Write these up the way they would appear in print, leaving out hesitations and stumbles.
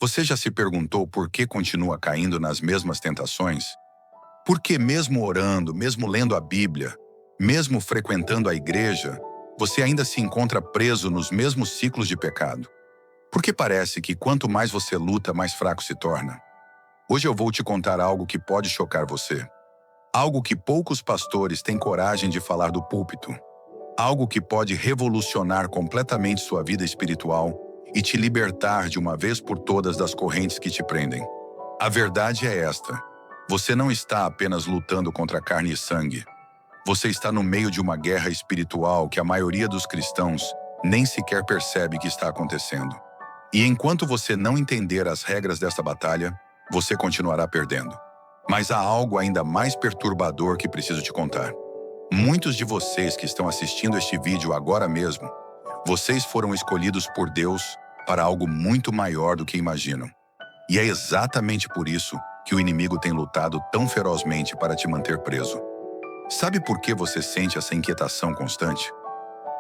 Você já se perguntou por que continua caindo nas mesmas tentações? Por que mesmo orando, mesmo lendo a Bíblia, mesmo frequentando a igreja, você ainda se encontra preso nos mesmos ciclos de pecado? Porque parece que quanto mais você luta, mais fraco se torna. Hoje eu vou te contar algo que pode chocar você. Algo que poucos pastores têm coragem de falar do púlpito. Algo que pode revolucionar completamente sua vida espiritual e te libertar de uma vez por todas das correntes que te prendem. A verdade é esta: você não está apenas lutando contra carne e sangue. Você está no meio de uma guerra espiritual que a maioria dos cristãos nem sequer percebe que está acontecendo. E enquanto você não entender as regras desta batalha, você continuará perdendo. Mas há algo ainda mais perturbador que preciso te contar. Muitos de vocês que estão assistindo este vídeo agora mesmo, vocês foram escolhidos por Deus para algo muito maior do que imaginam. E é exatamente por isso que o inimigo tem lutado tão ferozmente para te manter preso. Sabe por que você sente essa inquietação constante?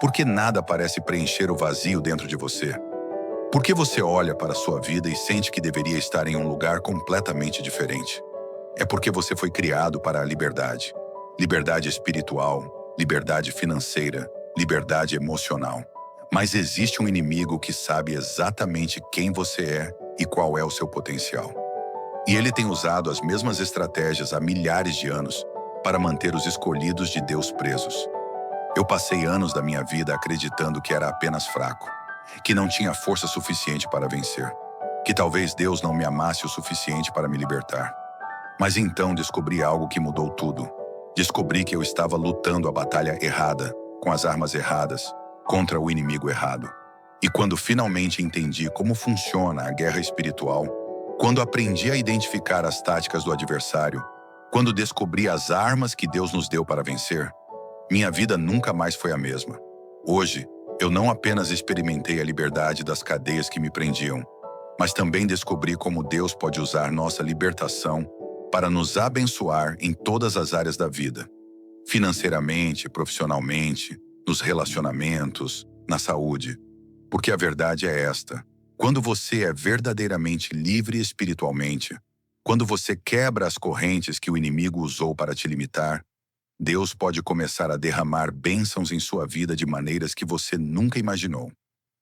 Porque nada parece preencher o vazio dentro de você. Porque você olha para a sua vida e sente que deveria estar em um lugar completamente diferente. É porque você foi criado para a liberdade. Liberdade espiritual, liberdade financeira, liberdade emocional. Mas existe um inimigo que sabe exatamente quem você é e qual é o seu potencial. E ele tem usado as mesmas estratégias há milhares de anos para manter os escolhidos de Deus presos. Eu passei anos da minha vida acreditando que era apenas fraco, que não tinha força suficiente para vencer, que talvez Deus não me amasse o suficiente para me libertar. Mas então descobri algo que mudou tudo. Descobri que eu estava lutando a batalha errada, com as armas erradas, contra o inimigo errado. E quando finalmente entendi como funciona a guerra espiritual, quando aprendi a identificar as táticas do adversário, quando descobri as armas que Deus nos deu para vencer, minha vida nunca mais foi a mesma. Hoje, eu não apenas experimentei a liberdade das cadeias que me prendiam, mas também descobri como Deus pode usar nossa libertação para nos abençoar em todas as áreas da vida. Financeiramente, profissionalmente, nos relacionamentos, na saúde. Porque a verdade é esta: quando você é verdadeiramente livre espiritualmente, quando você quebra as correntes que o inimigo usou para te limitar, Deus pode começar a derramar bênçãos em sua vida de maneiras que você nunca imaginou.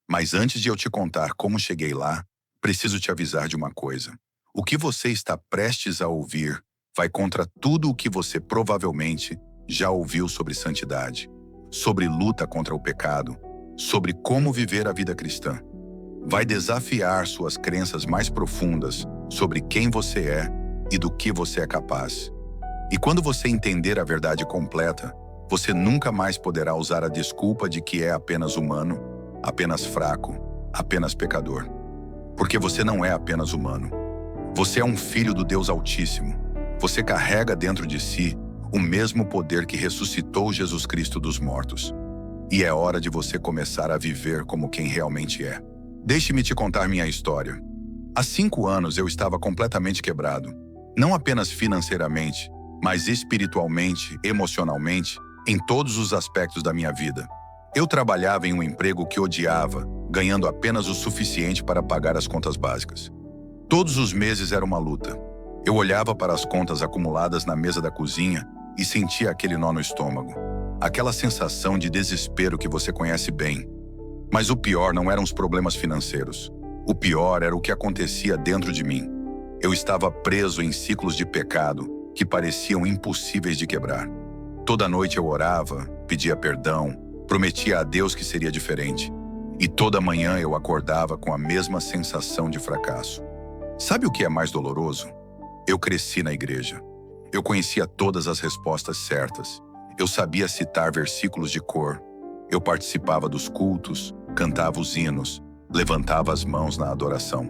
Mas antes de eu te contar como cheguei lá, preciso te avisar de uma coisa. O que você está prestes a ouvir vai contra tudo o que você provavelmente já ouviu sobre santidade, sobre luta contra o pecado, sobre como viver a vida cristã. Vai desafiar suas crenças mais profundas sobre quem você é e do que você é capaz. E quando você entender a verdade completa, você nunca mais poderá usar a desculpa de que é apenas humano, apenas fraco, apenas pecador. Porque você não é apenas humano. Você é um filho do Deus Altíssimo. Você carrega dentro de si o mesmo poder que ressuscitou Jesus Cristo dos mortos. E é hora de você começar a viver como quem realmente é. Deixe-me te contar minha história. Há 5 anos eu estava completamente quebrado. Não apenas financeiramente, mas espiritualmente, emocionalmente, em todos os aspectos da minha vida. Eu trabalhava em um emprego que odiava, ganhando apenas o suficiente para pagar as contas básicas. Todos os meses era uma luta. Eu olhava para as contas acumuladas na mesa da cozinha e sentia aquele nó no estômago. Aquela sensação de desespero que você conhece bem. Mas o pior não eram os problemas financeiros. O pior era o que acontecia dentro de mim. Eu estava preso em ciclos de pecado que pareciam impossíveis de quebrar. Toda noite eu orava, pedia perdão, prometia a Deus que seria diferente. E toda manhã eu acordava com a mesma sensação de fracasso. Sabe o que é mais doloroso? Eu cresci na igreja. Eu conhecia todas as respostas certas. Eu sabia citar versículos de cor. Eu participava dos cultos, cantava os hinos, levantava as mãos na adoração.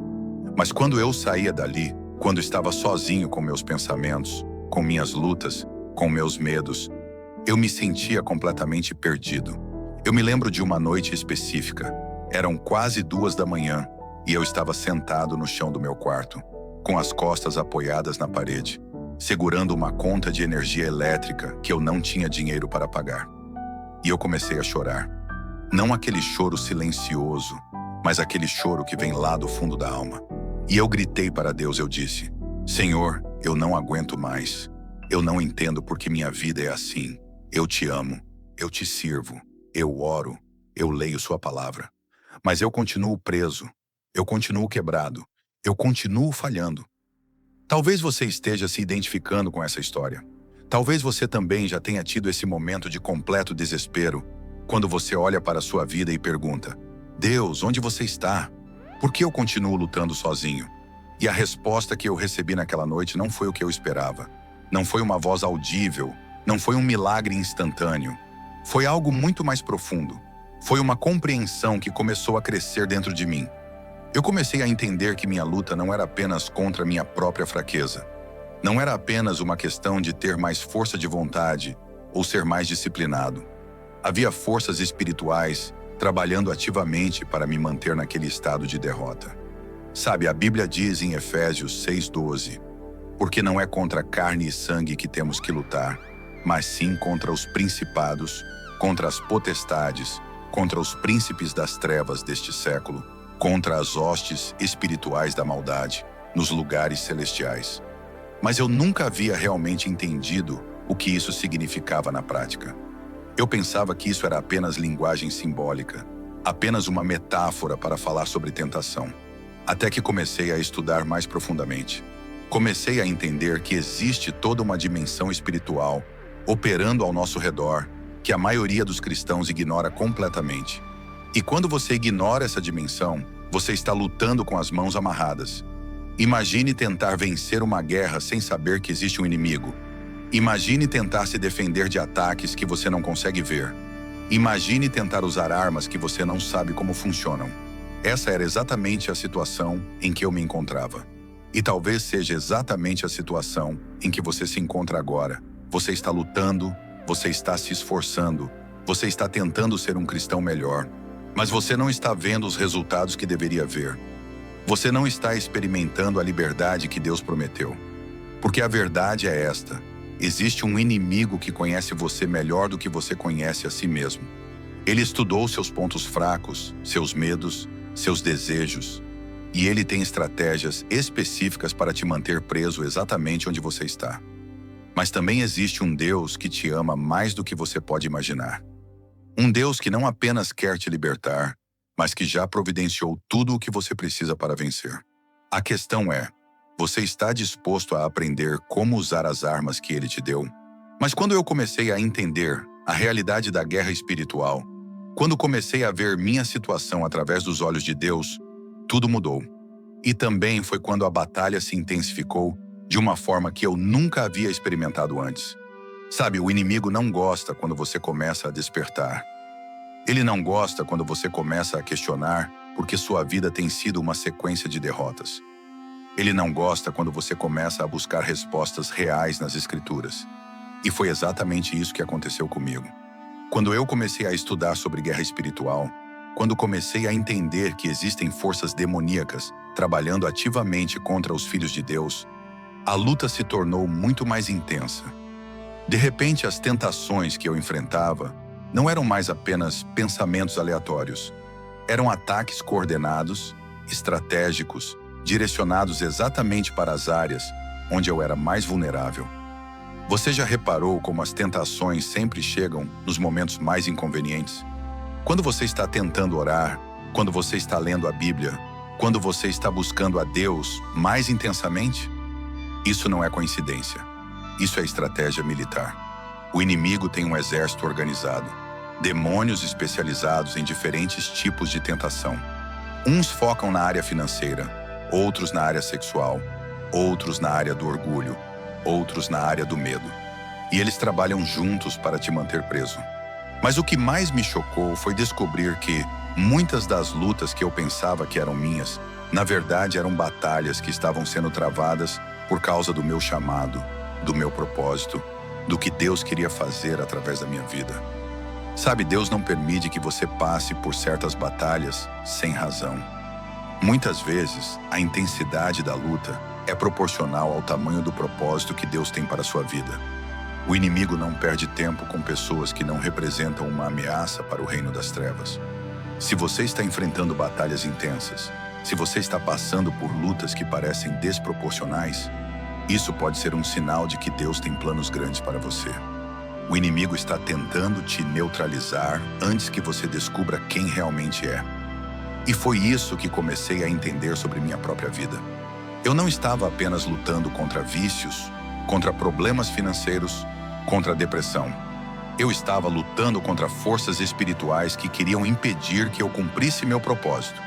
Mas quando eu saía dali, quando estava sozinho com meus pensamentos, com minhas lutas, com meus medos, eu me sentia completamente perdido. Eu me lembro de uma noite específica. Eram quase 2 da manhã e eu estava sentado no chão do meu quarto, com as costas apoiadas na parede, segurando uma conta de energia elétrica que eu não tinha dinheiro para pagar. E eu comecei a chorar. Não aquele choro silencioso, mas aquele choro que vem lá do fundo da alma. E eu gritei para Deus, eu disse: Senhor, eu não aguento mais. Eu não entendo porque minha vida é assim. Eu te amo, eu te sirvo, eu oro, eu leio sua palavra. Mas eu continuo preso, eu continuo quebrado, eu continuo falhando. Talvez você esteja se identificando com essa história. Talvez você também já tenha tido esse momento de completo desespero, quando você olha para a sua vida e pergunta: Deus, onde você está? Por que eu continuo lutando sozinho? E a resposta que eu recebi naquela noite não foi o que eu esperava. Não foi uma voz audível, não foi um milagre instantâneo. Foi algo muito mais profundo. Foi uma compreensão que começou a crescer dentro de mim. Eu comecei a entender que minha luta não era apenas contra minha própria fraqueza. Não era apenas uma questão de ter mais força de vontade ou ser mais disciplinado. Havia forças espirituais trabalhando ativamente para me manter naquele estado de derrota. Sabe, a Bíblia diz em Efésios 6:12, porque não é contra carne e sangue que temos que lutar, mas sim contra os principados, contra as potestades, contra os príncipes das trevas deste século, contra as hostes espirituais da maldade, nos lugares celestiais. Mas eu nunca havia realmente entendido o que isso significava na prática. Eu pensava que isso era apenas linguagem simbólica, apenas uma metáfora para falar sobre tentação. Até que comecei a estudar mais profundamente. Comecei a entender que existe toda uma dimensão espiritual operando ao nosso redor, que a maioria dos cristãos ignora completamente. E quando você ignora essa dimensão, você está lutando com as mãos amarradas. Imagine tentar vencer uma guerra sem saber que existe um inimigo. Imagine tentar se defender de ataques que você não consegue ver. Imagine tentar usar armas que você não sabe como funcionam. Essa era exatamente a situação em que eu me encontrava. E talvez seja exatamente a situação em que você se encontra agora. Você está lutando, você está se esforçando, você está tentando ser um cristão melhor, mas você não está vendo os resultados que deveria ver. Você não está experimentando a liberdade que Deus prometeu. Porque a verdade é esta: existe um inimigo que conhece você melhor do que você conhece a si mesmo. Ele estudou seus pontos fracos, seus medos, seus desejos, e ele tem estratégias específicas para te manter preso exatamente onde você está. Mas também existe um Deus que te ama mais do que você pode imaginar. Um Deus que não apenas quer te libertar, mas que já providenciou tudo o que você precisa para vencer. A questão é: você está disposto a aprender como usar as armas que ele te deu? Mas quando eu comecei a entender a realidade da guerra espiritual, quando comecei a ver minha situação através dos olhos de Deus, tudo mudou. E também foi quando a batalha se intensificou de uma forma que eu nunca havia experimentado antes. Sabe, o inimigo não gosta quando você começa a despertar. Ele não gosta quando você começa a questionar porque sua vida tem sido uma sequência de derrotas. Ele não gosta quando você começa a buscar respostas reais nas Escrituras. E foi exatamente isso que aconteceu comigo. Quando eu comecei a estudar sobre guerra espiritual, quando comecei a entender que existem forças demoníacas trabalhando ativamente contra os filhos de Deus, a luta se tornou muito mais intensa. De repente, as tentações que eu enfrentava não eram mais apenas pensamentos aleatórios. Eram ataques coordenados, estratégicos, direcionados exatamente para as áreas onde eu era mais vulnerável. Você já reparou como as tentações sempre chegam nos momentos mais inconvenientes? Quando você está tentando orar, quando você está lendo a Bíblia, quando você está buscando a Deus mais intensamente? Isso não é coincidência. Isso é estratégia militar. O inimigo tem um exército organizado, demônios especializados em diferentes tipos de tentação. Uns focam na área financeira, outros na área sexual, outros na área do orgulho, outros na área do medo. E eles trabalham juntos para te manter preso. Mas o que mais me chocou foi descobrir que muitas das lutas que eu pensava que eram minhas, na verdade eram batalhas que estavam sendo travadas por causa do meu chamado, do meu propósito, do que Deus queria fazer através da minha vida. Sabe, Deus não permite que você passe por certas batalhas sem razão. Muitas vezes, a intensidade da luta é proporcional ao tamanho do propósito que Deus tem para a sua vida. O inimigo não perde tempo com pessoas que não representam uma ameaça para o reino das trevas. Se você está enfrentando batalhas intensas, Se você está passando por lutas que parecem desproporcionais, isso pode ser um sinal de que Deus tem planos grandes para você. O inimigo está tentando te neutralizar antes que você descubra quem realmente é. E foi isso que comecei a entender sobre minha própria vida. Eu não estava apenas lutando contra vícios, contra problemas financeiros, contra a depressão. Eu estava lutando contra forças espirituais que queriam impedir que eu cumprisse meu propósito.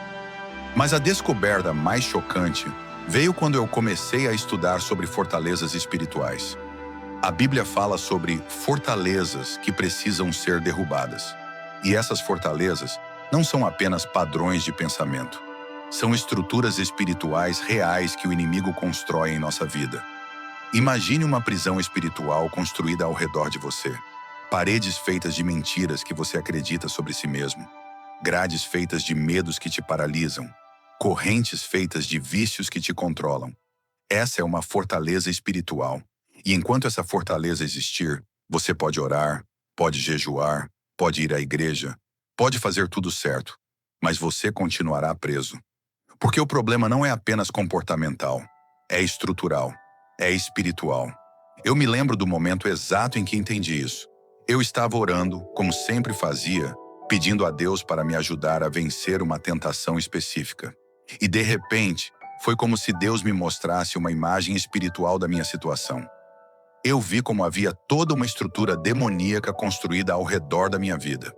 Mas a descoberta mais chocante veio quando eu comecei a estudar sobre fortalezas espirituais. A Bíblia fala sobre fortalezas que precisam ser derrubadas. E essas fortalezas não são apenas padrões de pensamento. São estruturas espirituais reais que o inimigo constrói em nossa vida. Imagine uma prisão espiritual construída ao redor de você. Paredes feitas de mentiras que você acredita sobre si mesmo. Grades feitas de medos que te paralisam. Correntes feitas de vícios que te controlam. Essa é uma fortaleza espiritual. E enquanto essa fortaleza existir, você pode orar, pode jejuar, pode ir à igreja, pode fazer tudo certo, mas você continuará preso. Porque o problema não é apenas comportamental, é estrutural, é espiritual. Eu me lembro do momento exato em que entendi isso. Eu estava orando, como sempre fazia, pedindo a Deus para me ajudar a vencer uma tentação específica. E de repente, foi como se Deus me mostrasse uma imagem espiritual da minha situação. Eu vi como havia toda uma estrutura demoníaca construída ao redor da minha vida.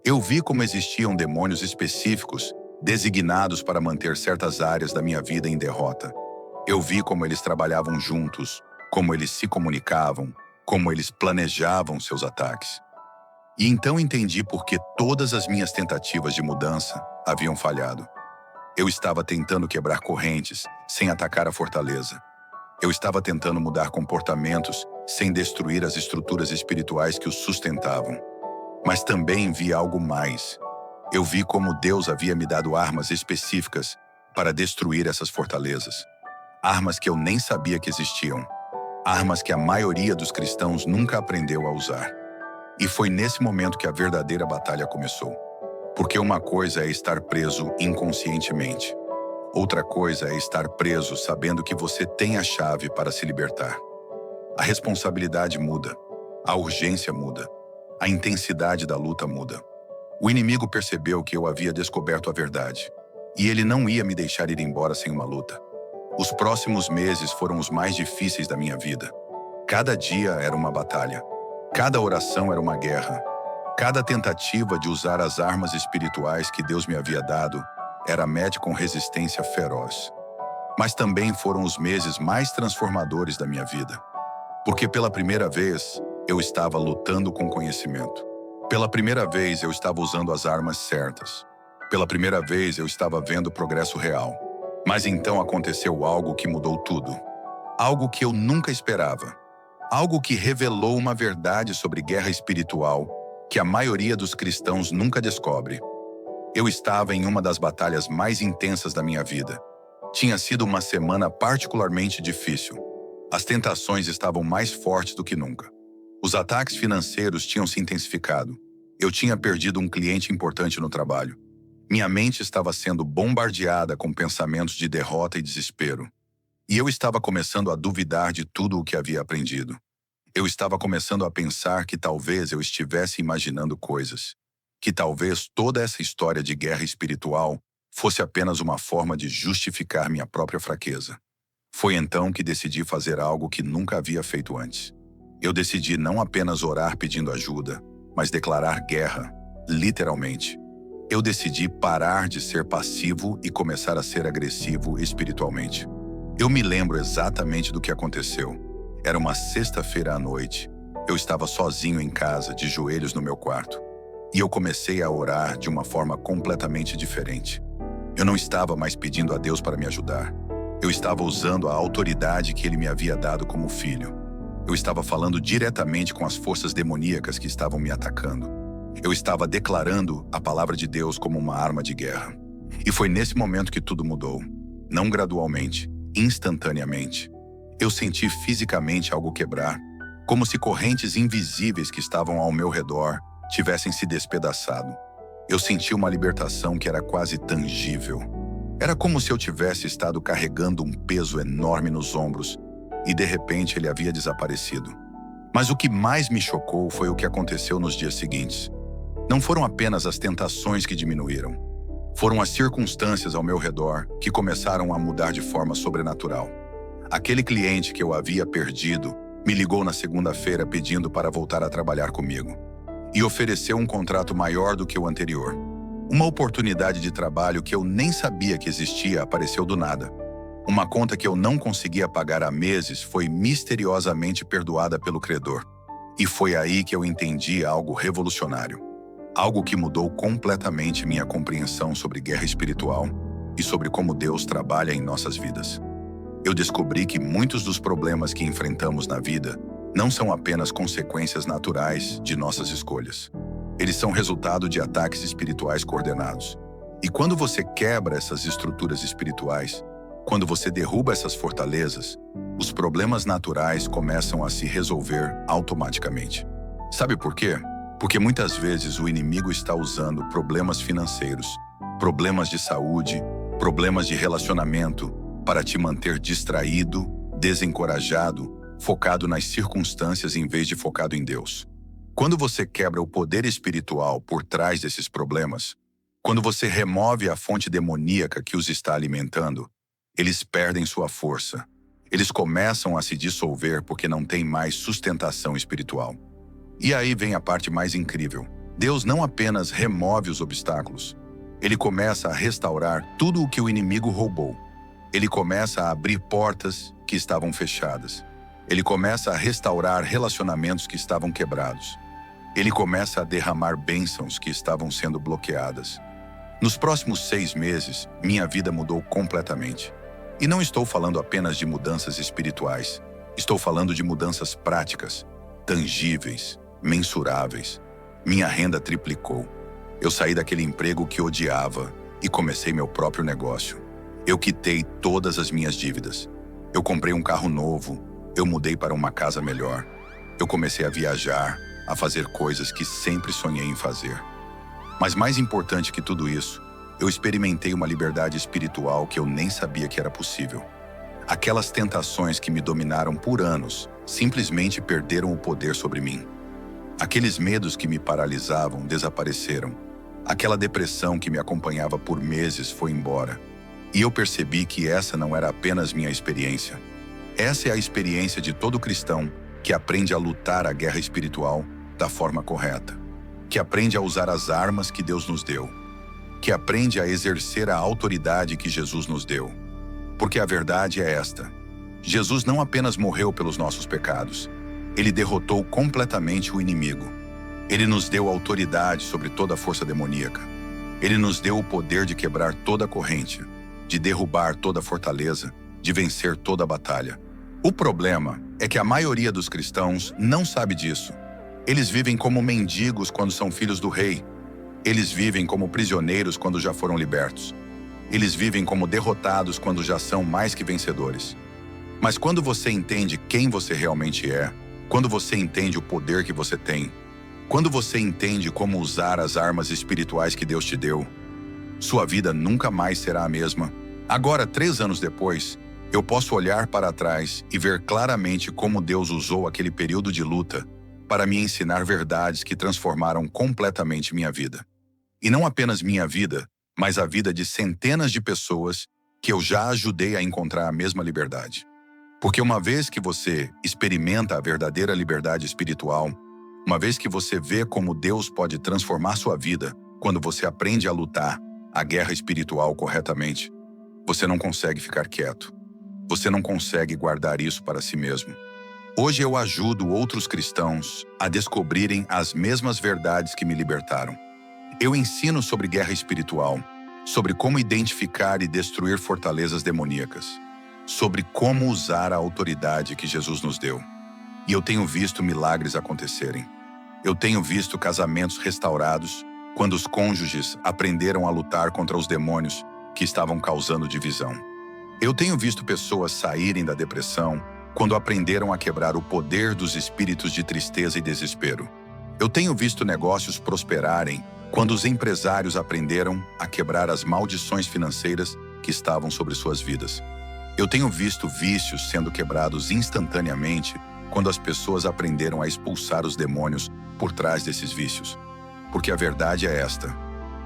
Eu vi como existiam demônios específicos, designados para manter certas áreas da minha vida em derrota. Eu vi como eles trabalhavam juntos, como eles se comunicavam, como eles planejavam seus ataques. E então entendi por que todas as minhas tentativas de mudança haviam falhado. Eu estava tentando quebrar correntes, sem atacar a fortaleza. Eu estava tentando mudar comportamentos, sem destruir as estruturas espirituais que os sustentavam. Mas também vi algo mais. Eu vi como Deus havia me dado armas específicas para destruir essas fortalezas. Armas que eu nem sabia que existiam. Armas que a maioria dos cristãos nunca aprendeu a usar. E foi nesse momento que a verdadeira batalha começou. Porque uma coisa é estar preso inconscientemente. Outra coisa é estar preso sabendo que você tem a chave para se libertar. A responsabilidade muda. A urgência muda. A intensidade da luta muda. O inimigo percebeu que eu havia descoberto a verdade. E ele não ia me deixar ir embora sem uma luta. Os próximos meses foram os mais difíceis da minha vida. Cada dia era uma batalha. Cada oração era uma guerra. Cada tentativa de usar as armas espirituais que Deus me havia dado era mede com resistência feroz. Mas também foram os meses mais transformadores da minha vida. Porque pela primeira vez, eu estava lutando com conhecimento. Pela primeira vez, eu estava usando as armas certas. Pela primeira vez, eu estava vendo progresso real. Mas então aconteceu algo que mudou tudo. Algo que eu nunca esperava. Algo que revelou uma verdade sobre guerra espiritual que a maioria dos cristãos nunca descobre. Eu estava em uma das batalhas mais intensas da minha vida. Tinha sido uma semana particularmente difícil. As tentações estavam mais fortes do que nunca. Os ataques financeiros tinham se intensificado. Eu tinha perdido um cliente importante no trabalho. Minha mente estava sendo bombardeada com pensamentos de derrota e desespero. E eu estava começando a duvidar de tudo o que havia aprendido. Eu estava começando a pensar que talvez eu estivesse imaginando coisas. Que talvez toda essa história de guerra espiritual fosse apenas uma forma de justificar minha própria fraqueza. Foi então que decidi fazer algo que nunca havia feito antes. Eu decidi não apenas orar pedindo ajuda, mas declarar guerra, literalmente. Eu decidi parar de ser passivo e começar a ser agressivo espiritualmente. Eu me lembro exatamente do que aconteceu. Era uma sexta-feira à noite. Eu estava sozinho em casa, de joelhos no meu quarto. E eu comecei a orar de uma forma completamente diferente. Eu não estava mais pedindo a Deus para me ajudar. Eu estava usando a autoridade que Ele me havia dado como filho. Eu estava falando diretamente com as forças demoníacas que estavam me atacando. Eu estava declarando a palavra de Deus como uma arma de guerra. E foi nesse momento que tudo mudou. Não gradualmente, instantaneamente. Eu senti fisicamente algo quebrar, como se correntes invisíveis que estavam ao meu redor tivessem se despedaçado. Eu senti uma libertação que era quase tangível. Era como se eu tivesse estado carregando um peso enorme nos ombros e de repente ele havia desaparecido. Mas o que mais me chocou foi o que aconteceu nos dias seguintes. Não foram apenas as tentações que diminuíram. Foram as circunstâncias ao meu redor que começaram a mudar de forma sobrenatural. Aquele cliente que eu havia perdido me ligou na segunda-feira pedindo para voltar a trabalhar comigo e ofereceu um contrato maior do que o anterior. Uma oportunidade de trabalho que eu nem sabia que existia apareceu do nada. Uma conta que eu não conseguia pagar há meses foi misteriosamente perdoada pelo credor. E foi aí que eu entendi algo revolucionário. Algo que mudou completamente minha compreensão sobre guerra espiritual e sobre como Deus trabalha em nossas vidas. Eu descobri que muitos dos problemas que enfrentamos na vida não são apenas consequências naturais de nossas escolhas. Eles são resultado de ataques espirituais coordenados. E quando você quebra essas estruturas espirituais, quando você derruba essas fortalezas, os problemas naturais começam a se resolver automaticamente. Sabe por quê? Porque muitas vezes o inimigo está usando problemas financeiros, problemas de saúde, problemas de relacionamento para te manter distraído, desencorajado, focado nas circunstâncias em vez de focado em Deus. Quando você quebra o poder espiritual por trás desses problemas, quando você remove a fonte demoníaca que os está alimentando, eles perdem sua força. Eles começam a se dissolver porque não têm mais sustentação espiritual. E aí vem a parte mais incrível. Deus não apenas remove os obstáculos, ele começa a restaurar tudo o que o inimigo roubou. Ele começa a abrir portas que estavam fechadas. Ele começa a restaurar relacionamentos que estavam quebrados. Ele começa a derramar bênçãos que estavam sendo bloqueadas. Nos próximos 6 meses, minha vida mudou completamente. E não estou falando apenas de mudanças espirituais. Estou falando de mudanças práticas, tangíveis, mensuráveis. Minha renda triplicou. Eu saí daquele emprego que odiava e comecei meu próprio negócio. Eu quitei todas as minhas dívidas. Eu comprei um carro novo. Eu mudei para uma casa melhor. Eu comecei a viajar, a fazer coisas que sempre sonhei em fazer. Mas mais importante que tudo isso, eu experimentei uma liberdade espiritual que eu nem sabia que era possível. Aquelas tentações que me dominaram por anos simplesmente perderam o poder sobre mim. Aqueles medos que me paralisavam desapareceram. Aquela depressão que me acompanhava por meses foi embora. E eu percebi que essa não era apenas minha experiência. Essa é a experiência de todo cristão que aprende a lutar a guerra espiritual da forma correta, que aprende a usar as armas que Deus nos deu, que aprende a exercer a autoridade que Jesus nos deu. Porque a verdade é esta: Jesus não apenas morreu pelos nossos pecados, ele derrotou completamente o inimigo. Ele nos deu autoridade sobre toda a força demoníaca. Ele nos deu o poder de quebrar toda a corrente, de derrubar toda a fortaleza, de vencer toda a batalha. O problema é que a maioria dos cristãos não sabe disso. Eles vivem como mendigos quando são filhos do rei. Eles vivem como prisioneiros quando já foram libertos. Eles vivem como derrotados quando já são mais que vencedores. Mas quando você entende quem você realmente é, quando você entende o poder que você tem, quando você entende como usar as armas espirituais que Deus te deu, sua vida nunca mais será a mesma. Agora, 3 anos depois, eu posso olhar para trás e ver claramente como Deus usou aquele período de luta para me ensinar verdades que transformaram completamente minha vida. E não apenas minha vida, mas a vida de centenas de pessoas que eu já ajudei a encontrar a mesma liberdade. Porque uma vez que você experimenta a verdadeira liberdade espiritual, uma vez que você vê como Deus pode transformar sua vida quando você aprende a lutar a guerra espiritual corretamente, você não consegue ficar quieto. Você não consegue guardar isso para si mesmo. Hoje eu ajudo outros cristãos a descobrirem as mesmas verdades que me libertaram. Eu ensino sobre guerra espiritual, sobre como identificar e destruir fortalezas demoníacas, sobre como usar a autoridade que Jesus nos deu. E eu tenho visto milagres acontecerem. Eu tenho visto casamentos restaurados quando os cônjuges aprenderam a lutar contra os demônios que estavam causando divisão. Eu tenho visto pessoas saírem da depressão quando aprenderam a quebrar o poder dos espíritos de tristeza e desespero. Eu tenho visto negócios prosperarem quando os empresários aprenderam a quebrar as maldições financeiras que estavam sobre suas vidas. Eu tenho visto vícios sendo quebrados instantaneamente quando as pessoas aprenderam a expulsar os demônios por trás desses vícios. Porque a verdade é esta: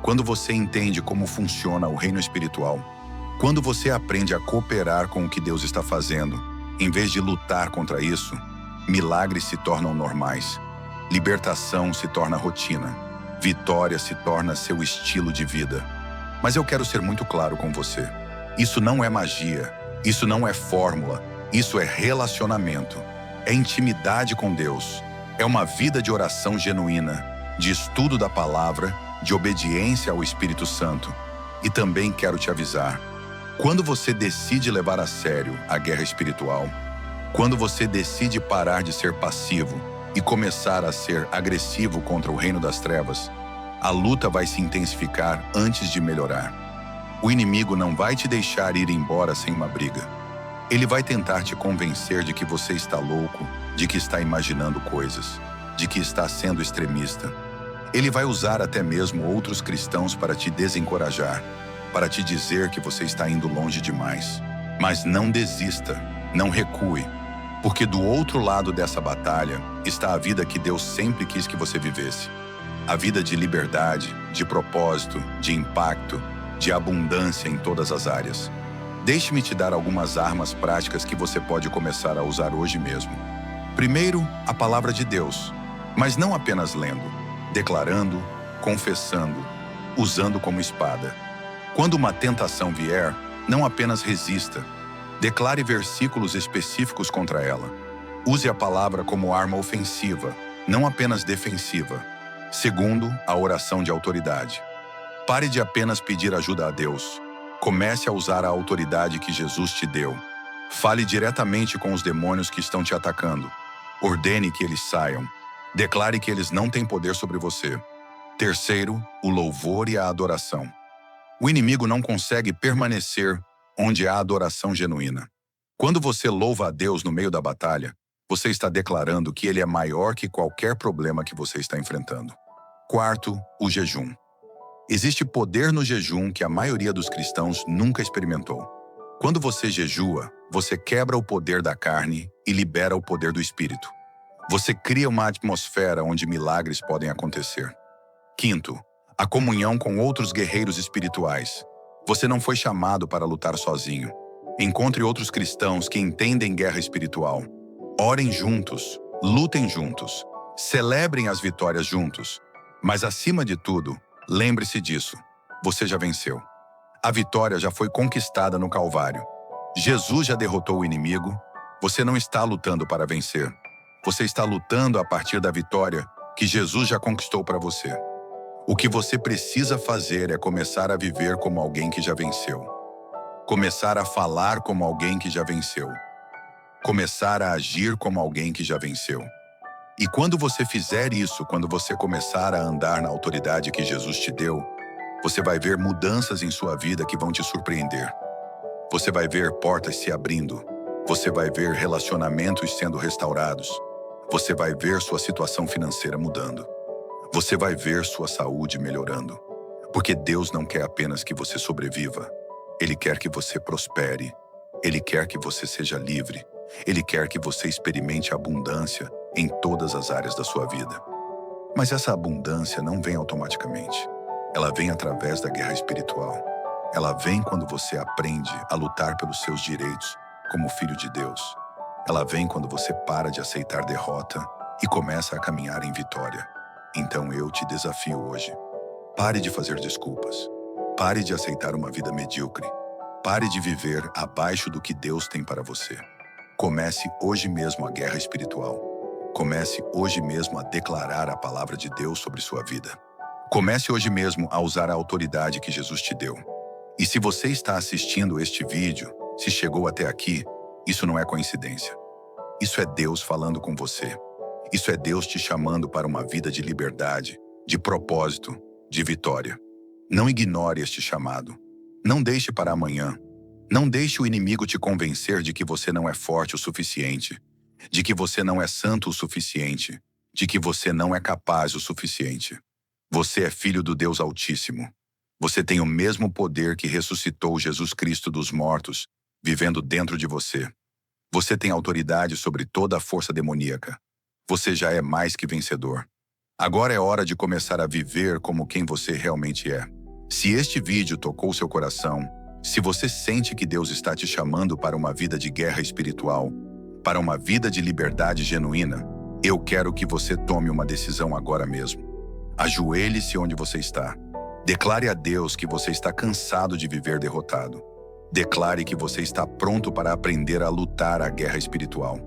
quando você entende como funciona o reino espiritual, quando você aprende a cooperar com o que Deus está fazendo, em vez de lutar contra isso, milagres se tornam normais, libertação se torna rotina, vitória se torna seu estilo de vida. Mas eu quero ser muito claro com você. Isso não é magia, isso não é fórmula, isso é relacionamento. É intimidade com Deus, é uma vida de oração genuína, de estudo da palavra, de obediência ao Espírito Santo. E também quero te avisar, quando você decide levar a sério a guerra espiritual, quando você decide parar de ser passivo e começar a ser agressivo contra o reino das trevas, a luta vai se intensificar antes de melhorar. O inimigo não vai te deixar ir embora sem uma briga. Ele vai tentar te convencer de que você está louco, de que está imaginando coisas, de que está sendo extremista. Ele vai usar até mesmo outros cristãos para te desencorajar, para te dizer que você está indo longe demais. Mas não desista, não recue, porque do outro lado dessa batalha está a vida que Deus sempre quis que você vivesse. A vida de liberdade, de propósito, de impacto, de abundância em todas as áreas. Deixe-me te dar algumas armas práticas que você pode começar a usar hoje mesmo. Primeiro, a palavra de Deus, mas não apenas lendo, declarando, confessando, usando como espada. Quando uma tentação vier, não apenas resista, declare versículos específicos contra ela. Use a palavra como arma ofensiva, não apenas defensiva. Segundo, a oração de autoridade. Pare de apenas pedir ajuda a Deus. Comece a usar a autoridade que Jesus te deu. Fale diretamente com os demônios que estão te atacando. Ordene que eles saiam. Declare que eles não têm poder sobre você. Terceiro, o louvor e a adoração. O inimigo não consegue permanecer onde há adoração genuína. Quando você louva a Deus no meio da batalha, você está declarando que Ele é maior que qualquer problema que você está enfrentando. Quarto, o jejum. Existe poder no jejum que a maioria dos cristãos nunca experimentou. Quando você jejua, você quebra o poder da carne e libera o poder do espírito. Você cria uma atmosfera onde milagres podem acontecer. Quinto, a comunhão com outros guerreiros espirituais. Você não foi chamado para lutar sozinho. Encontre outros cristãos que entendem guerra espiritual. Orem juntos, lutem juntos, celebrem as vitórias juntos. Mas acima de tudo, lembre-se disso. Você já venceu. A vitória já foi conquistada no Calvário. Jesus já derrotou o inimigo. Você não está lutando para vencer. Você está lutando a partir da vitória que Jesus já conquistou para você. O que você precisa fazer é começar a viver como alguém que já venceu. Começar a falar como alguém que já venceu. Começar a agir como alguém que já venceu. E quando você fizer isso, quando você começar a andar na autoridade que Jesus te deu, você vai ver mudanças em sua vida que vão te surpreender. Você vai ver portas se abrindo. Você vai ver relacionamentos sendo restaurados. Você vai ver sua situação financeira mudando. Você vai ver sua saúde melhorando. Porque Deus não quer apenas que você sobreviva. Ele quer que você prospere. Ele quer que você seja livre. Ele quer que você experimente abundância em todas as áreas da sua vida. Mas essa abundância não vem automaticamente. Ela vem através da guerra espiritual. Ela vem quando você aprende a lutar pelos seus direitos como filho de Deus. Ela vem quando você para de aceitar derrota e começa a caminhar em vitória. Então eu te desafio hoje. Pare de fazer desculpas. Pare de aceitar uma vida medíocre. Pare de viver abaixo do que Deus tem para você. Comece hoje mesmo a guerra espiritual. Comece hoje mesmo a declarar a palavra de Deus sobre sua vida. Comece hoje mesmo a usar a autoridade que Jesus te deu. E se você está assistindo este vídeo, se chegou até aqui, isso não é coincidência. Isso é Deus falando com você. Isso é Deus te chamando para uma vida de liberdade, de propósito, de vitória. Não ignore este chamado. Não deixe para amanhã. Não deixe o inimigo te convencer de que você não é forte o suficiente, de que você não é santo o suficiente, de que você não é capaz o suficiente. Você é filho do Deus Altíssimo. Você tem o mesmo poder que ressuscitou Jesus Cristo dos mortos, vivendo dentro de você. Você tem autoridade sobre toda a força demoníaca. Você já é mais que vencedor. Agora é hora de começar a viver como quem você realmente é. Se este vídeo tocou seu coração, se você sente que Deus está te chamando para uma vida de guerra espiritual, para uma vida de liberdade genuína, eu quero que você tome uma decisão agora mesmo. Ajoelhe-se onde você está. Declare a Deus que você está cansado de viver derrotado. Declare que você está pronto para aprender a lutar a guerra espiritual.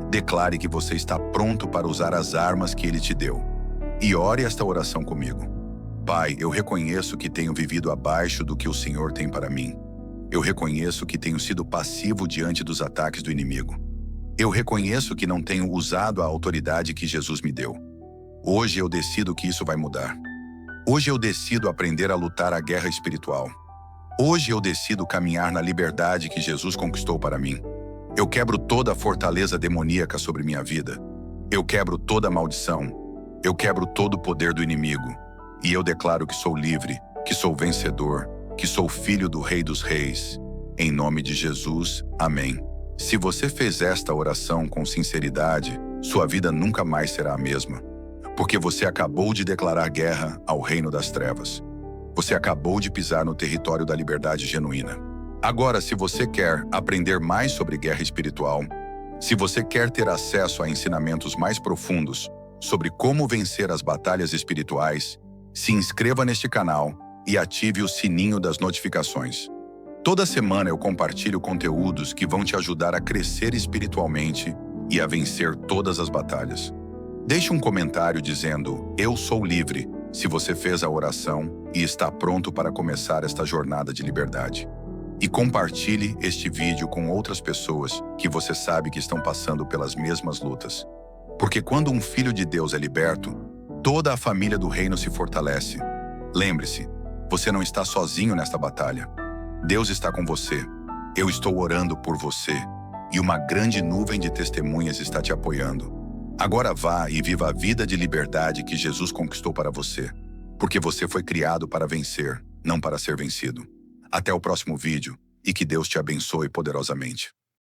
Declare que você está pronto para usar as armas que Ele te deu. E ore esta oração comigo. Pai, eu reconheço que tenho vivido abaixo do que o Senhor tem para mim. Eu reconheço que tenho sido passivo diante dos ataques do inimigo. Eu reconheço que não tenho usado a autoridade que Jesus me deu. Hoje eu decido que isso vai mudar. Hoje eu decido aprender a lutar a guerra espiritual. Hoje eu decido caminhar na liberdade que Jesus conquistou para mim. Eu quebro toda a fortaleza demoníaca sobre minha vida. Eu quebro toda a maldição. Eu quebro todo o poder do inimigo. E eu declaro que sou livre, que sou vencedor, que sou filho do Rei dos Reis. Em nome de Jesus, amém. Se você fez esta oração com sinceridade, sua vida nunca mais será a mesma. Porque você acabou de declarar guerra ao reino das trevas. Você acabou de pisar no território da liberdade genuína. Agora, se você quer aprender mais sobre guerra espiritual, se você quer ter acesso a ensinamentos mais profundos sobre como vencer as batalhas espirituais, se inscreva neste canal e ative o sininho das notificações. Toda semana eu compartilho conteúdos que vão te ajudar a crescer espiritualmente e a vencer todas as batalhas. Deixe um comentário dizendo, eu sou livre, se você fez a oração e está pronto para começar esta jornada de liberdade. E compartilhe este vídeo com outras pessoas que você sabe que estão passando pelas mesmas lutas. Porque quando um filho de Deus é liberto, toda a família do reino se fortalece. Lembre-se, você não está sozinho nesta batalha. Deus está com você. Eu estou orando por você. E uma grande nuvem de testemunhas está te apoiando. Agora vá e viva a vida de liberdade que Jesus conquistou para você, porque você foi criado para vencer, não para ser vencido. Até o próximo vídeo e que Deus te abençoe poderosamente.